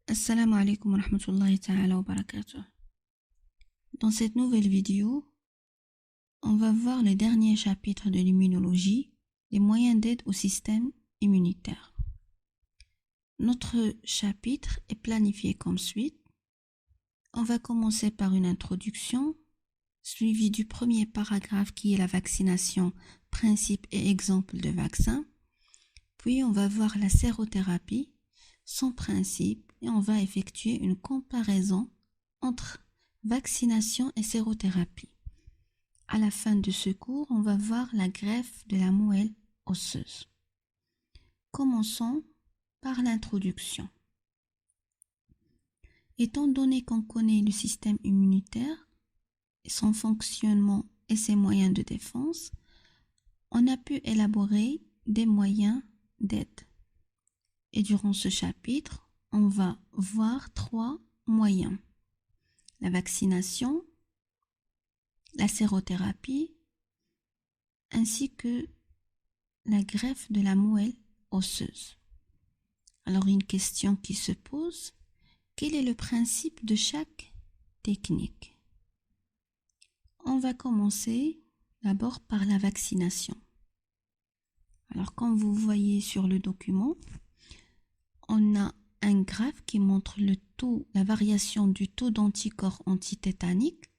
Assalamu alaikum wa rahmatullahi ta'ala wa barakatuh. Dans cette nouvelle vidéo, on va voir le dernier chapitre de l'immunologie, les moyens d'aide au système immunitaire. Notre chapitre est planifié comme suit. On va commencer par une introduction, suivie du premier paragraphe qui est la vaccination, principe et exemple de vaccin. Puis on va voir la sérothérapie, son principe, et on va effectuer une comparaison entre vaccination et sérothérapie. À la fin de ce cours, on va voir la greffe de la moelle osseuse. Commençons par l'introduction. Étant donné qu'on connaît le système immunitaire, son fonctionnement et ses moyens de défense, on a pu élaborer des moyens d'aide. Et durant ce chapitre, on va voir 3 moyens. La vaccination, la sérothérapie, ainsi que la greffe de la moelle osseuse. Alors une question qui se pose, quel est le principe de chaque technique? On va commencer d'abord par la vaccination. Alors comme vous voyez sur le document, on a un graphe qui montre le taux, la variation du taux d'anticorps antitétaniques,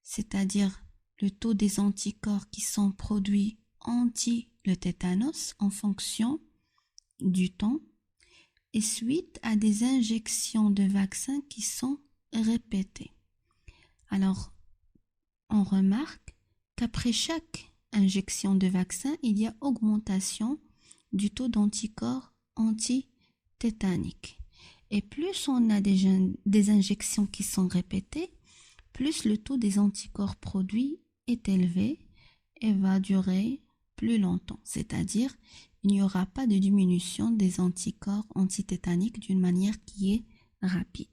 c'est-à-dire le taux des anticorps qui sont produits anti le tétanos en fonction du temps et suite à des injections de vaccins qui sont répétées. Alors, on remarque qu'après chaque injection de vaccin, il y a augmentation du taux d'anticorps antitétaniques. Et plus on a des injections qui sont répétées, plus le taux des anticorps produits est élevé et va durer plus longtemps. C'est-à-dire, il n'y aura pas de diminution des anticorps antitétaniques d'une manière qui est rapide.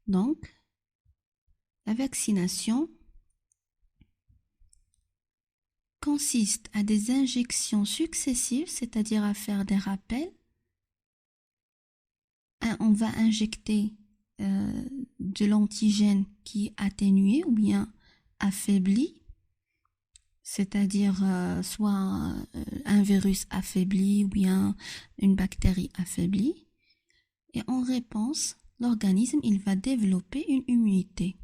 Donc, la vaccination consiste à des injections successives, c'est-à-dire à faire des rappels. On va injecter de l'antigène qui est atténué ou bien affaibli, c'est-à-dire soit un virus affaibli ou bien une bactérie affaiblie. Et en réponse, l'organisme il va développer une immunité.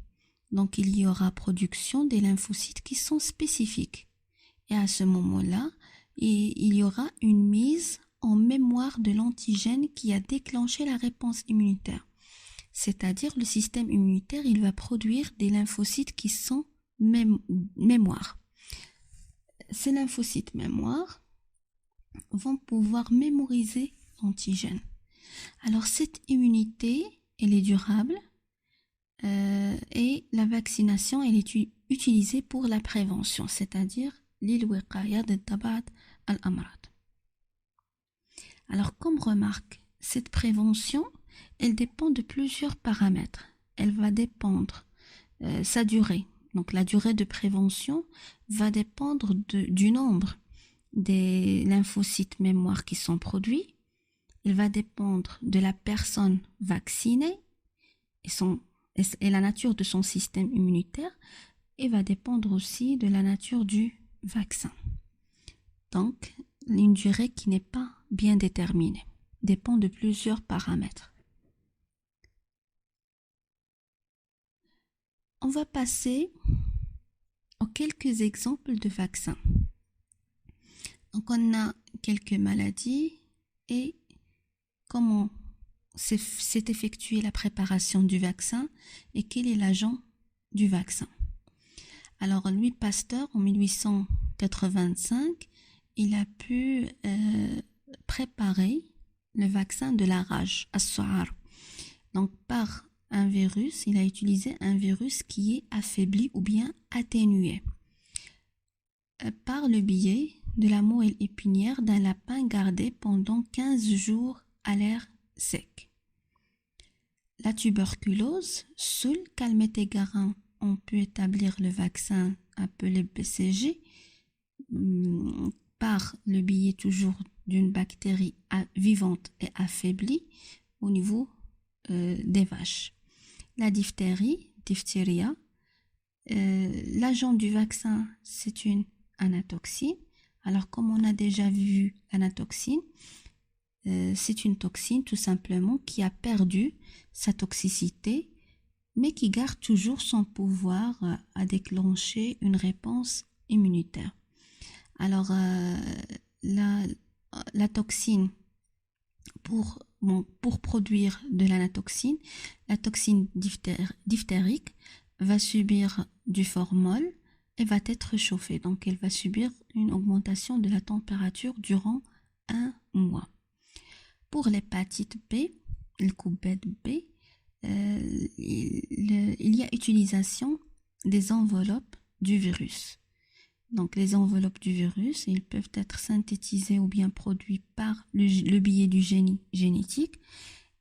Donc il y aura production des lymphocytes qui sont spécifiques. Et à ce moment-là, il y aura une mise en mémoire de l'antigène qui a déclenché la réponse immunitaire. C'est-à-dire le système immunitaire, il va produire des lymphocytes qui sont mémoire. Ces lymphocytes mémoire vont pouvoir mémoriser l'antigène. Alors cette immunité, elle est durable et la vaccination, elle est utilisée pour la prévention, c'est-à-dire l'ilwiqaya de tabat al-amrad. Alors comme remarque, cette prévention, elle dépend de plusieurs paramètres. Elle va dépendre sa durée. Donc la durée de prévention va dépendre du nombre des lymphocytes mémoire qui sont produits. Il va dépendre de la personne vaccinée et la nature de son système immunitaire et va dépendre aussi de la nature du vaccin. Donc, une durée qui n'est pas bien déterminée dépend de plusieurs paramètres. On va passer aux quelques exemples de vaccins. Donc, on a quelques maladies et comment s'est effectuée la préparation du vaccin et quel est l'agent du vaccin. Alors, Louis Pasteur, en 1885, il a pu préparer le vaccin de la rage, as-su'ar. Donc, par un virus, il a utilisé un virus qui est affaibli ou bien atténué par le biais de la moelle épinière d'un lapin gardé pendant 15 jours à l'air sec. La tuberculose, seul Calmette-Garin ont pu établir le vaccin appelé BCG par le biais toujours d'une bactérie vivante et affaiblie au niveau des vaches. La diphtéria, l'agent du vaccin, c'est une anatoxine. Alors, comme on a déjà vu l'anatoxine, c'est une toxine tout simplement qui a perdu sa toxicité, mais qui garde toujours son pouvoir à déclencher une réponse immunitaire. Alors, la toxine, pour produire de l'anatoxine, la toxine diphtérique va subir du formol et va être chauffée. Donc, elle va subir une augmentation de la température durant 1 mois. Pour l'hépatite B, le coupette B, il y a utilisation des enveloppes du virus. Donc, les enveloppes du virus, ils peuvent être synthétisées ou bien produits par le biais du génie génétique.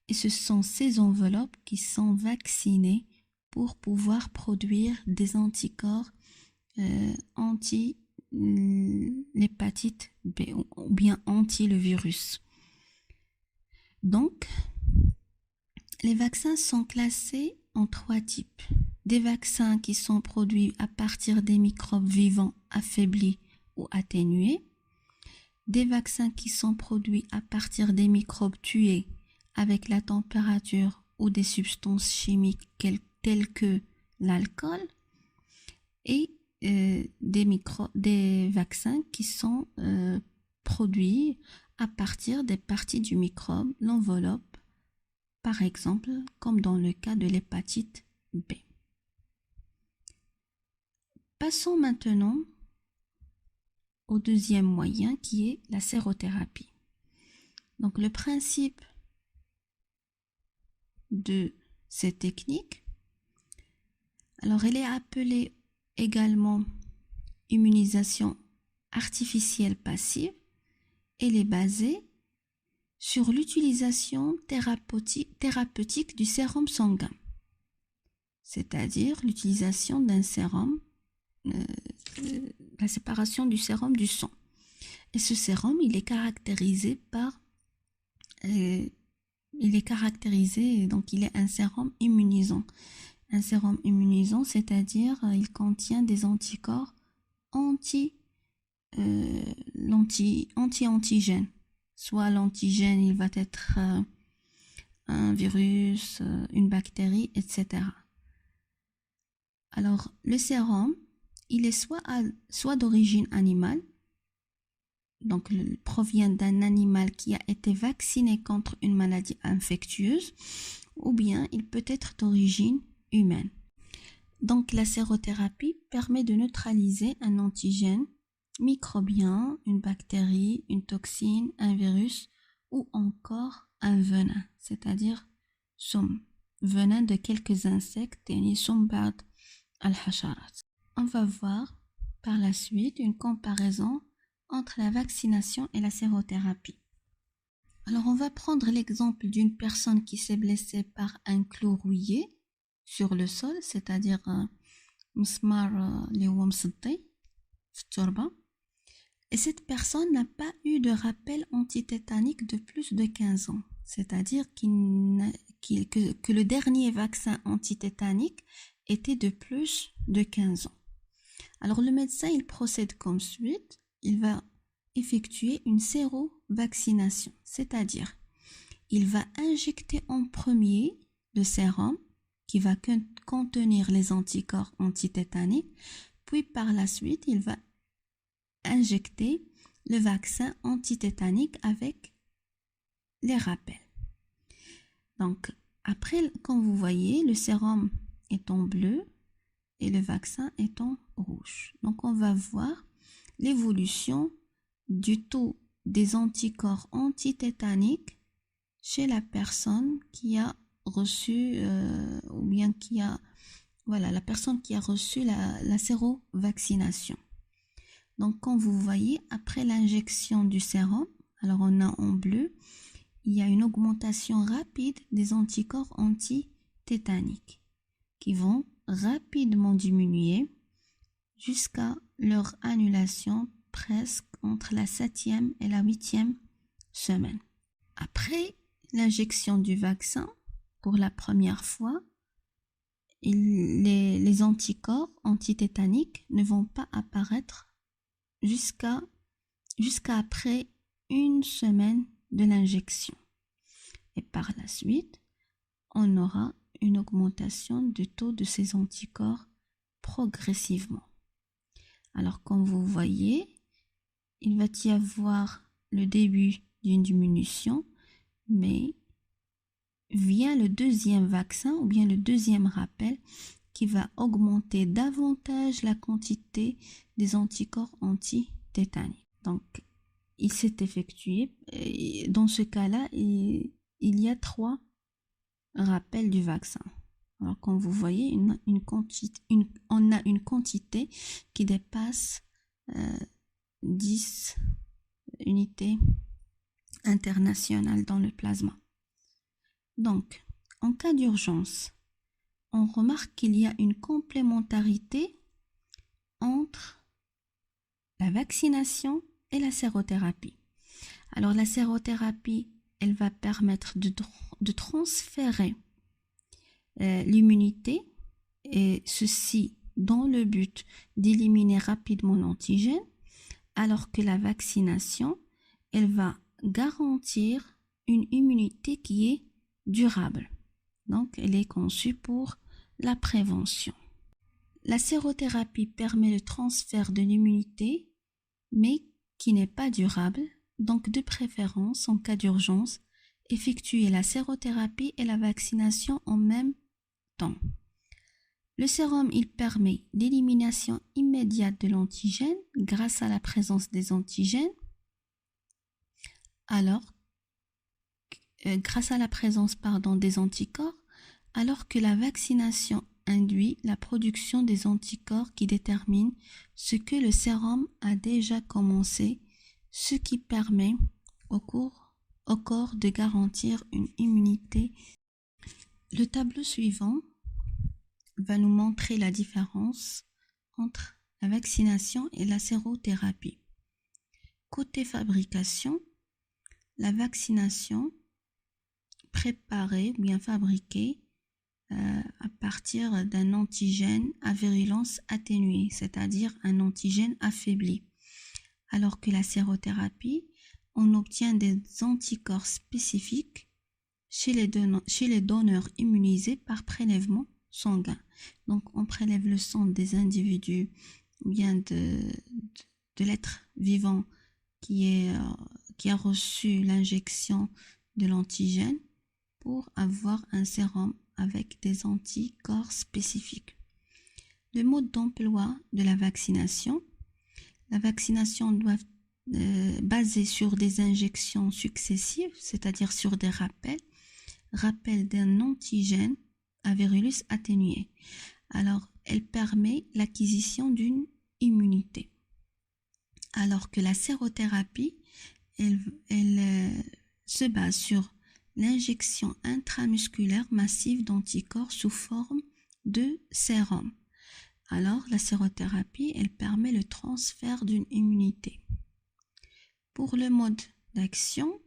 Et ce sont ces enveloppes qui sont vaccinées pour pouvoir produire des anticorps anti l'hépatite B ou bien anti le virus. Donc, les vaccins sont classés en 3 types. Des vaccins qui sont produits à partir des microbes vivants affaiblis ou atténués. Des vaccins qui sont produits à partir des microbes tués avec la température ou des substances chimiques telles que l'alcool. Et des vaccins qui sont produits à partir des parties du microbe, l'enveloppe, par exemple, comme dans le cas de l'hépatite B. Passons maintenant au deuxième moyen qui est la sérothérapie. Donc le principe de cette technique, alors elle est appelée également immunisation artificielle passive. Elle est basée sur l'utilisation thérapeutique du sérum sanguin, c'est-à-dire l'utilisation d'un sérum, la séparation du sérum du sang. Et ce sérum, il est caractérisé, donc il est un sérum immunisant. Un sérum immunisant, c'est-à-dire il contient des anticorps anti-antigènes. Soit l'antigène, il va être un virus, une bactérie, etc. Alors, le sérum, il est soit d'origine animale, donc il provient d'un animal qui a été vacciné contre une maladie infectieuse, ou bien il peut être d'origine humaine. Donc, la sérothérapie permet de neutraliser un antigène microbien, une bactérie, une toxine, un virus ou encore un venin, c'est-à-dire venin de quelques insectes, al-hasharat. On va voir par la suite une comparaison entre la vaccination et la sérothérapie. Alors, on va prendre l'exemple d'une personne qui s'est blessée par un clou rouillé sur le sol, c'est-à-dire مسمار اللي هو مصدي في التربة. Et cette personne n'a pas eu de rappel antitétanique de plus de 15 ans, c'est-à-dire que le dernier vaccin antitétanique était de plus de 15 ans. Alors le médecin, il procède comme suite, il va effectuer une sérovaccination, c'est-à-dire il va injecter en premier le sérum qui va contenir les anticorps antitétaniques, puis par la suite, il va injecter le vaccin antitétanique avec les rappels. Donc, après, comme vous voyez, le sérum est en bleu et le vaccin est en rouge. Donc, on va voir l'évolution du taux des anticorps antitétaniques chez la personne qui a reçu ou bien la personne qui a reçu la sérovaccination. Donc, comme vous voyez, après l'injection du sérum, alors on a en bleu, il y a une augmentation rapide des anticorps antitétaniques qui vont rapidement diminuer jusqu'à leur annulation presque entre la 7e et la 8e semaine. Après l'injection du vaccin, pour la première fois, les anticorps antitétaniques ne vont pas apparaître jusqu'à après une semaine de l'injection. Et par la suite, on aura une augmentation du taux de ces anticorps progressivement. Alors, comme vous voyez, il va y avoir le début d'une diminution, mais vient le deuxième vaccin ou bien le deuxième rappel qui va augmenter davantage la quantité des anticorps anti-tétaniques. Donc, il s'est effectué, dans ce cas-là, il y a 3 rappels du vaccin. Alors, comme vous voyez, on a une quantité qui dépasse 10 unités internationales dans le plasma. Donc, en cas d'urgence, on remarque qu'il y a une complémentarité entre la vaccination et la sérothérapie. Alors, la sérothérapie, elle va permettre de transférer l'immunité, et ceci dans le but d'éliminer rapidement l'antigène, alors que la vaccination, elle va garantir une immunité qui est durable. Donc, elle est conçue pour la prévention. La sérothérapie permet le transfert de l'immunité, mais qui n'est pas durable. Donc, de préférence, en cas d'urgence, effectuer la sérothérapie et la vaccination en même temps. Le sérum, il permet l'élimination immédiate de l'antigène grâce à la présence des antigènes, grâce à la présence des anticorps, alors que la vaccination induit la production des anticorps qui déterminent ce que le sérum a déjà commencé, ce qui permet au corps de garantir une immunité. Le tableau suivant va nous montrer la différence entre la vaccination et la sérothérapie. Côté fabrication, la vaccination préparée, bien fabriquée à partir d'un antigène à virulence atténuée, c'est-à-dire un antigène affaibli. Alors que la sérothérapie, on obtient des anticorps spécifiques chez les donneurs immunisés par prélèvement sanguin. Donc, on prélève le sang des individus ou bien de l'être vivant qui a reçu l'injection de l'antigène pour avoir un sérum avec des anticorps spécifiques. Le mode d'emploi de la vaccination doit baser sur des injections successives, c'est-à-dire sur des rappels d'un antigène à virus atténué. Alors, elle permet l'acquisition d'une immunité. Alors que la sérothérapie, elle se base sur l'injection intramusculaire massive d'anticorps sous forme de sérum. Alors, la sérothérapie, elle permet le transfert d'une immunité. Pour le mode d'action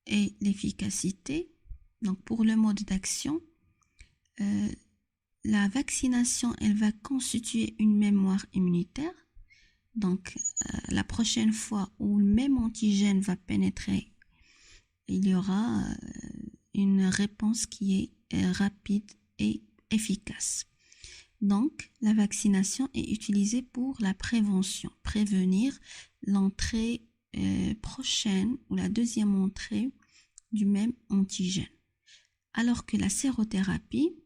et l'efficacité, donc pour le mode d'action, la vaccination, elle va constituer une mémoire immunitaire. Donc, la prochaine fois où le même antigène va pénétrer, il y aura une réponse qui est rapide et efficace. Donc, la vaccination est utilisée pour la prévention, prévenir l'entrée prochaine ou la deuxième entrée du même antigène. Alors que la sérothérapie,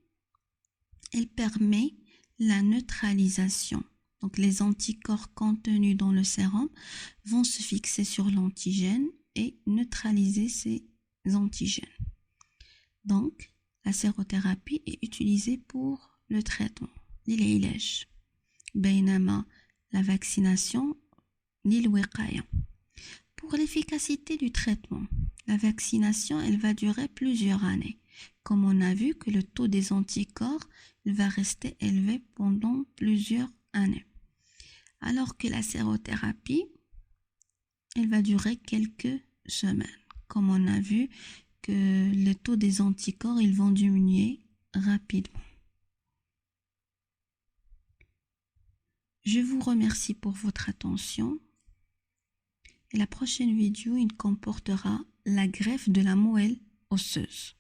elle permet la neutralisation. Donc, les anticorps contenus dans le sérum vont se fixer sur l'antigène et neutraliser ces antigènes. Donc, la sérothérapie est utilisée pour le traitement. للعلاج بينما la vaccination للوقاية. Pour l'efficacité du traitement, la vaccination, elle va durer plusieurs années. Comme on a vu que le taux des anticorps va rester élevé pendant plusieurs années. Alors que la sérothérapie, elle va durer quelques semaines. Comme on a vu que les taux des anticorps ils vont diminuer rapidement. Je vous remercie pour votre attention et la prochaine vidéo il comportera la greffe de la moelle osseuse.